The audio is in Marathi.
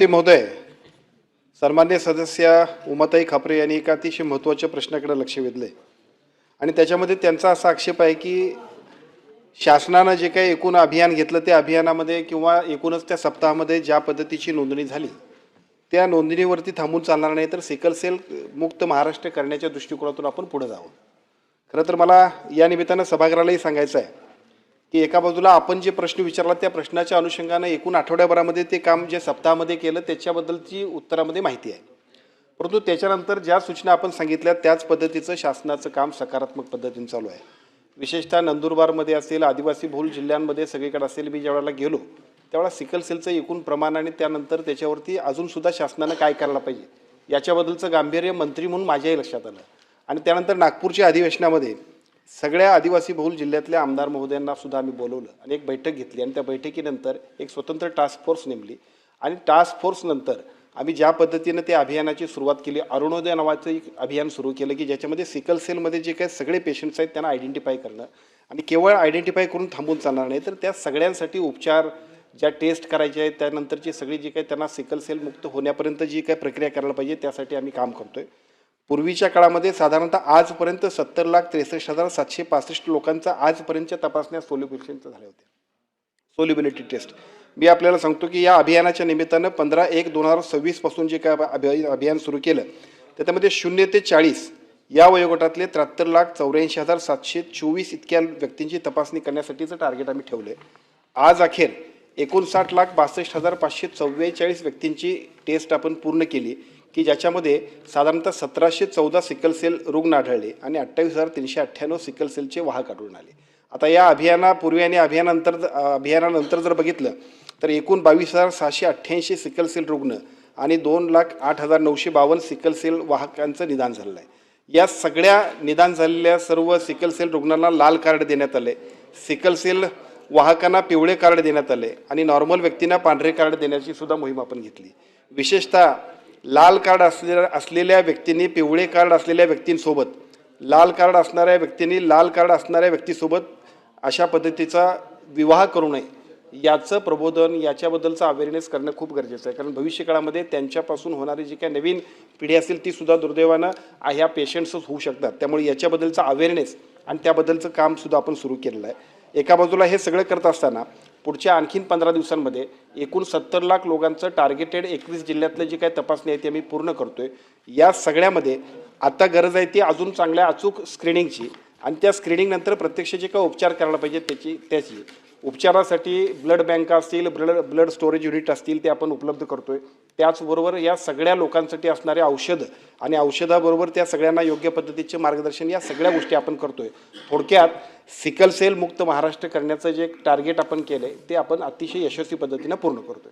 सभापती महोदय, सन्मान्य सदस्य उमाताई खापरे यांनी एका अतिशय महत्त्वाच्या प्रश्नाकडे लक्ष वेधले आणि त्याच्यामध्ये त्यांचा असा आक्षेप आहे की शासनाने जे काही एकूण अभियान घेतलं त्या अभियानामध्ये किंवा एकूणच त्या सप्ताहामध्ये ज्या पद्धतीची नोंदणी झाली त्या नोंदणीवरती थांबून चालणार नाही, तर सिकल सेल मुक्त महाराष्ट्र करण्याच्या दृष्टिकोनातून आपण पुढे जावं। खरं तर मला या निमित्तानं सभागृहालाही सांगायचं आहे की एका बाजूला आपण जे प्रश्न विचारला त्या प्रश्नाच्या अनुषंगाने एकूण आठवड्याभरामध्ये ते काम जे सप्ताहामध्ये केलं त्याच्याबद्दलची उत्तरामध्ये माहिती आहे, परंतु त्याच्यानंतर ज्या सूचना आपण सांगितल्या त्याच पद्धतीचं शासनाचं काम सकारात्मक पद्धतीने चालू आहे। विशेषतः नंदुरबारमध्ये असेल, आदिवासी बहुल जिल्ह्यांमध्ये सगळीकडे असेल, मी ज्यावेळेला गेलो त्यावेळेला सिकल सेलचं एकूण प्रमाण आणि त्यानंतर त्याच्यावरती अजूनसुद्धा शासनानं काय करायला पाहिजे याच्याबद्दलचं गांभीर्य मंत्री म्हणून माझ्याही लक्षात आलं आणि त्यानंतर नागपूरच्या अधिवेशनामध्ये सगळ्या आदिवासी बहुल जिल्ह्यातल्या आमदार महोदयांना सुद्धा आम्ही बोलवलं आणि एक बैठक घेतली आणि त्या बैठकीनंतर एक स्वतंत्र टास्क फोर्स नेमली आणि टास्क फोर्सनंतर आम्ही ज्या पद्धतीनं त्या अभियानाची सुरुवात केली, अरुणोदय नावाचं एक अभियान सुरू केलं की ज्याच्यामध्ये सिकल सेलमध्ये जे काही सगळे पेशंट्स आहेत त्यांना आयडेंटिफाय करणं आणि केवळ आयडेंटिफाय करून थांबून चालणार नाही, तर त्या सगळ्यांसाठी उपचार, ज्या टेस्ट करायच्या आहेत त्यानंतरची सगळी जी काही त्यांना सिकल सेल मुक्त होण्यापर्यंत जी काही प्रक्रिया करायला पाहिजे त्यासाठी आम्ही काम करतोय। पूर्वीच्या काळामध्ये साधारणतः आजपर्यंत 70,63,765 लोकांचा आजपर्यंतच्या तपासण्या सोल्युबिलिटीच्या झाल्या होत्या, सोल्युबिलिटी टेस्ट। मी आपल्याला सांगतो की या अभियानाच्या निमित्तानं 15/1/2026 पासून जे काय अभियान सुरू केलं त्याच्यामध्ये 0 ते 40 या वयोगटातले 73,84,724 इतक्या व्यक्तींची तपासणी करण्यासाठीचं टार्गेट आम्ही ठेवलं आहे। आज अखेर 59,62,544 व्यक्तींची टेस्ट आपण पूर्ण केली की ज्याच्यामध्ये साधारणतः 1,714 सिकल सेल रुग्ण आढळले आणि 28,398 सिकल सेलचे वाहक आढळून आले। आता या अभियानापूर्वी आणि अभियानानंतर जर बघितलं तर एकूण 22,688 सिकल सेल रुग्ण आणि 2,08,952 सिकल सेल वाहकांचं निदान झालेलं आहे। या सगळ्या निदान झालेल्या सर्व सिकल सेल रुग्णांना लाल कार्ड देण्यात आले, सिकल सेल वाहकांना पिवळे कार्ड देण्यात आले आणि नॉर्मल व्यक्तींना पांढरे कार्ड देण्याची सुद्धा मोहीम आपण घेतली। विशेषतः लाल कार्ड असलेल्या व्यक्तींनी पिवळे कार्ड असलेल्या व्यक्तींसोबत, लाल कार्ड असणाऱ्या व्यक्तींनी लाल कार्ड असणाऱ्या व्यक्तीसोबत अशा पद्धतीचा विवाह करू नये याचं प्रबोधन, याच्याबद्दलचा अवेअरनेस करणं खूप गरजेचं आहे, कारण भविष्यकाळामध्ये त्यांच्यापासून होणारी जी काही नवीन पिढी असेल ती सुद्धा दुर्दैवानं ह्या पेशंट्सच होऊ शकतात। त्यामुळे याच्याबद्दलचा अवेअरनेस आणि त्याबद्दलचं काम सुद्धा आपण सुरू केलेलं आहे। एका बाजूला हे सगळं करत असताना पुढच्या आणखीन 15 दिवसांमध्ये एकूण 70 लाख लोकांचं टार्गेटेड 21 जिल्ह्यातलं जी काही तपासणी आहे ती आम्ही पूर्ण करतोय। या सगळ्यामध्ये आता गरज आहे ती अजून चांगल्या अचूक स्क्रीनिंगची आणि त्या स्क्रीनिंगनंतर प्रत्यक्ष जे काही उपचार करायला पाहिजे त्याची उपचारासाठी ब्लड बँका असतील, ब्लड स्टोरेज युनिट असतील ते आपण उपलब्ध करतोय। त्याचबरोबर या सगळ्या लोकांसाठी असणारे औषधं आणि औषधाबरोबर त्या सगळ्यांना योग्य पद्धतीचे मार्गदर्शन, या सगळ्या गोष्टी आपण करतोय। थोडक्यात सिकल सेल मुक्त महाराष्ट्र करण्याचं जे टार्गेट आपण केलं आहे ते आपण अतिशय यशस्वी पद्धतीनं पूर्ण करतोय।